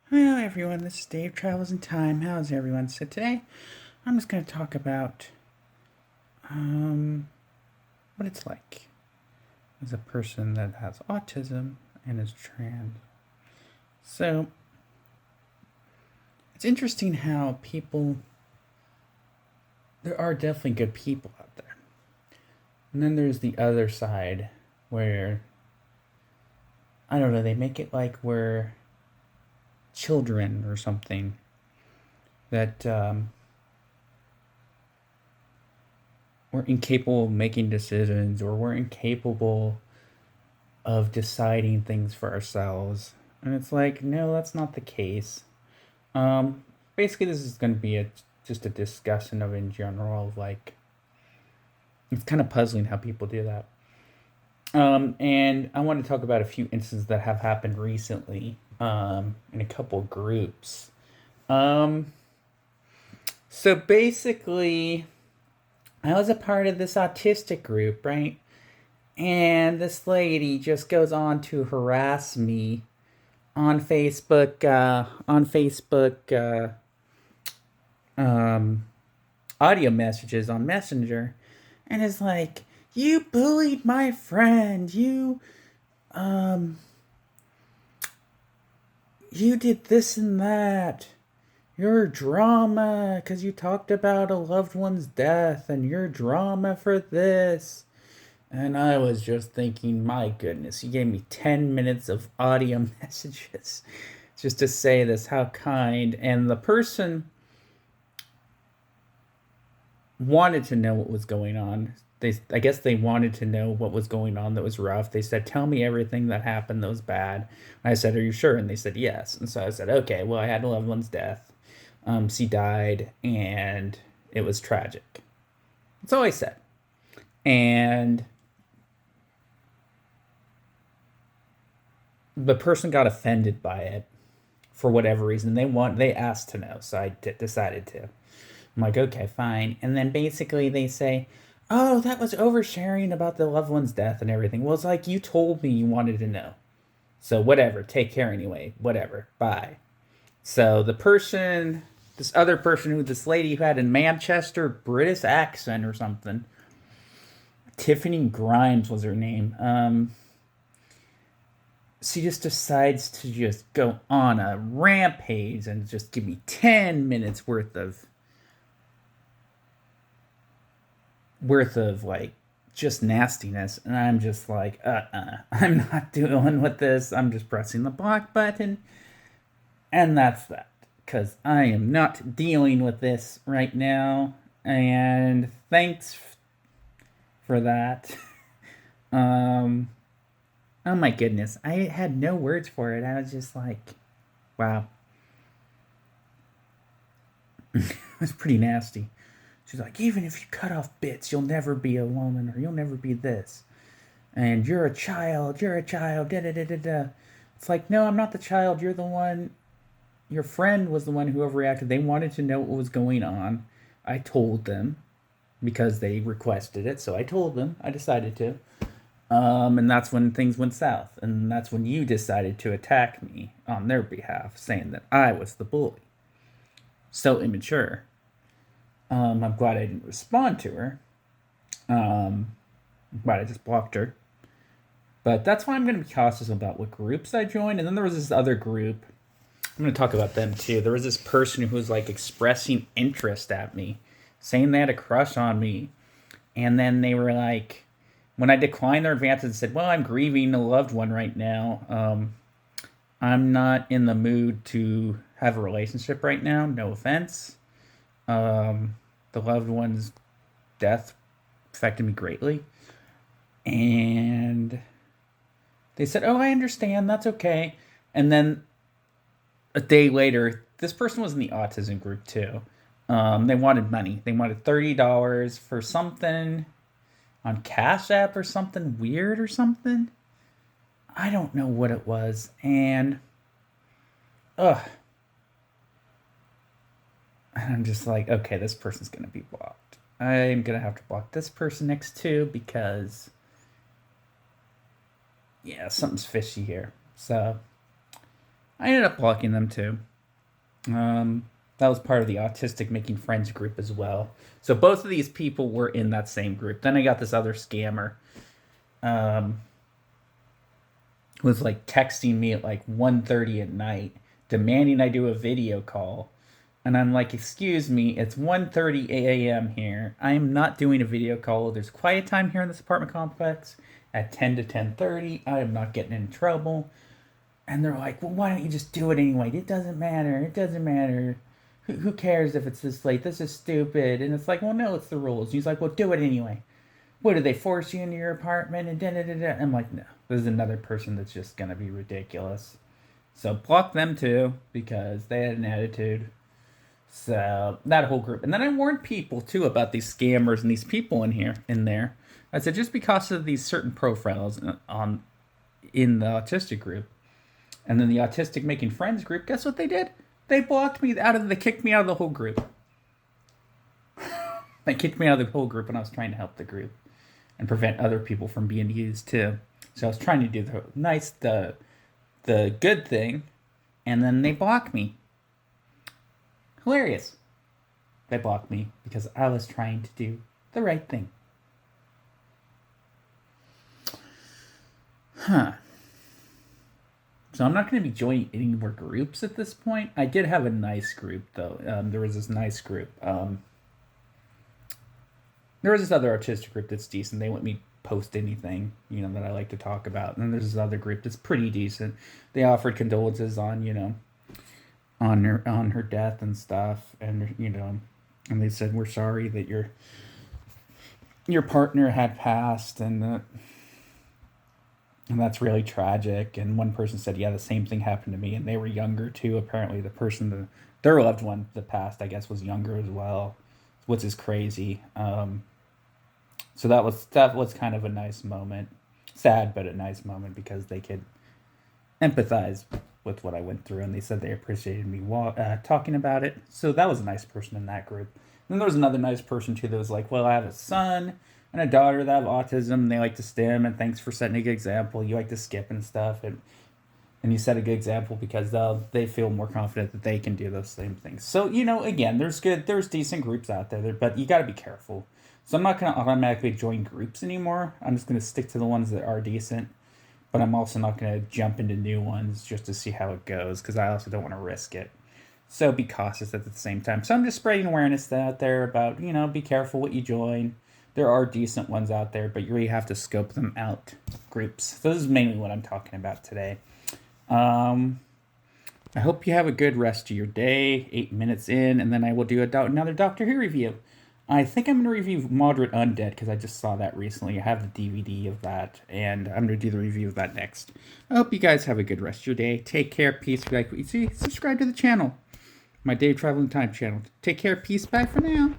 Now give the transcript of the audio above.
Hello everyone, this is Dave Travels in Time. How's everyone? So today I'm just going to talk about um, what it's like as a person that has autism and is trans. So it's interesting how there are definitely good people out there. And then there's the other side where, I don't know, they make it like we're children or something that we're incapable of making decisions or we're incapable of deciding things for ourselves. And it's like, no, that's not the case. Um, Basically, this is going to be just a discussion of in general. Like, it's kind of puzzling how people do that. And I want to talk about a few instances that have happened recently in a couple groups. Um, so basically, I was a part of this autistic group, right? And this lady just goes on to harass me on Facebook, um, audio messages on Messenger, and is like, "You bullied my friend. Um, you did this and that. Your drama, because you talked about a loved one's death, and your drama for this." And I was just thinking, my goodness, you gave me 10 minutes of audio messages just to say this. How kind. And the person wanted to know what was going on. I guess they wanted to know what was going on that was rough. They said, "Tell me everything that happened that was bad." And I said, "Are you sure?" And they said, "Yes." And so I said, "Okay, well, I had a loved one's death. She died, and it was tragic." That's all I said. And the person got offended by it for whatever reason. They asked to know, so decided to. I'm like, okay, fine. And then basically they say, "Oh, that was oversharing about the loved one's death and everything." Well, it's like, you told me you wanted to know. So whatever, take care anyway. Whatever. Bye. So this other person this lady who had a Manchester British accent or something, Tiffany Grimes was her name. She just decides to just go on a rampage and just give me 10 minutes worth of like just nastiness, and I'm just like, I'm not dealing with this. I'm just pressing the block button, and that's that, because I am not dealing with this right now. And thanks for that. um oh my goodness, I had no words for it. I was just like, wow. It was pretty nasty. She's like, "Even if you cut off bits, you'll never be a woman, or you'll never be this. And you're a child, da da da da da." It's like, no, I'm not the child. You're the one. Your friend was the one who overreacted. They wanted to know what was going on. I told them because they requested it, so I told them. I decided to. And that's when things went south. And that's when you decided to attack me on their behalf, saying that I was the bully. So immature. I'm glad I didn't respond to her. Um, but I just blocked her. But that's why I'm going to be cautious about what groups I join. And then there was this other group. I'm going to talk about them too. There was this person who was like expressing interest at me, saying they had a crush on me. And then they were like, when I declined their advances and said, "Well, I'm grieving a loved one right now. I'm not in the mood to have a relationship right now. No offense. Um, the loved one's death affected me greatly." And they said, "Oh, I understand. That's okay." And then a day later, this person was in the autism group too. They wanted money. They wanted $30 for something on Cash App or something weird or something. I don't know what it was. And ugh, I'm just like, okay, this person's gonna be blocked. I'm gonna have to block this person next too, because yeah, something's fishy here. So I ended up blocking them too. That was part of the Autistic Making Friends group as well. So both of these people were in that same group. Then I got this other scammer. Was like texting me at like 1:30 at night, demanding I do a video call. And I'm like, excuse me, it's 1:30 a.m. here. I am not doing a video call. There's quiet time here in this apartment complex at 10 to 10:30. I am not getting in trouble. And they're like, well, why don't you just do it anyway? It doesn't matter. It doesn't matter. Who cares if it's this late? This is stupid. And it's like, well, no, it's the rules. He's like, well, do it anyway. What, did they force you into your apartment? And da-da-da-da. I'm like, no. There's another person that's just going to be ridiculous. So block them too, because they had an attitude. So that whole group. And then I warned people too about these scammers and these people in there. I said, just because of these certain profiles in the autistic group, and then the Autistic Making Friends group, guess what they did? They blocked me they kicked me out of the whole group. They kicked me out of the whole group when I was trying to help the group and prevent other people from being used too. So I was trying to do the good thing, and then they blocked me. Hilarious. They blocked me because I was trying to do the right thing. Huh. So I'm not going to be joining any more groups at this point. I did have a nice group, though. There was this nice group. There was this other autistic group that's decent. They let me post anything, that I like to talk about. And then there's this other group that's pretty decent. They offered condolences on, on her death and stuff. And, and they said, we're sorry that your partner had passed and that's really tragic. And one person said, yeah, the same thing happened to me. And they were younger too. Apparently their loved one that passed, I guess, was younger as well, which is crazy. So that was kind of a nice moment. Sad, but a nice moment because they could empathize with what I went through. And they said they appreciated me talking about it. So that was a nice person in that group. And then there was another nice person too that was like, well, I have a son and a daughter that have autism, and they like to stim, and thanks for setting a good example. You like to skip and stuff, and you set a good example because they feel more confident that they can do those same things. So, again, there's decent groups out there, but you got to be careful. So I'm not going to automatically join groups anymore. I'm just going to stick to the ones that are decent, but I'm also not going to jump into new ones just to see how it goes because I also don't want to risk it. So be cautious at the same time. So I'm just spreading awareness out there about, be careful what you join. There are decent ones out there, but you really have to scope them out, groups. So this is mainly what I'm talking about today. I hope you have a good rest of your day, 8 minutes in, and then I will do another Doctor Who review. I think I'm going to review Mordred Undead because I just saw that recently. I have the DVD of that, and I'm going to do the review of that next. I hope you guys have a good rest of your day. Take care, peace. If you like what you see, subscribe to the channel, my Dave Traveling Time channel. Take care, peace. Bye for now.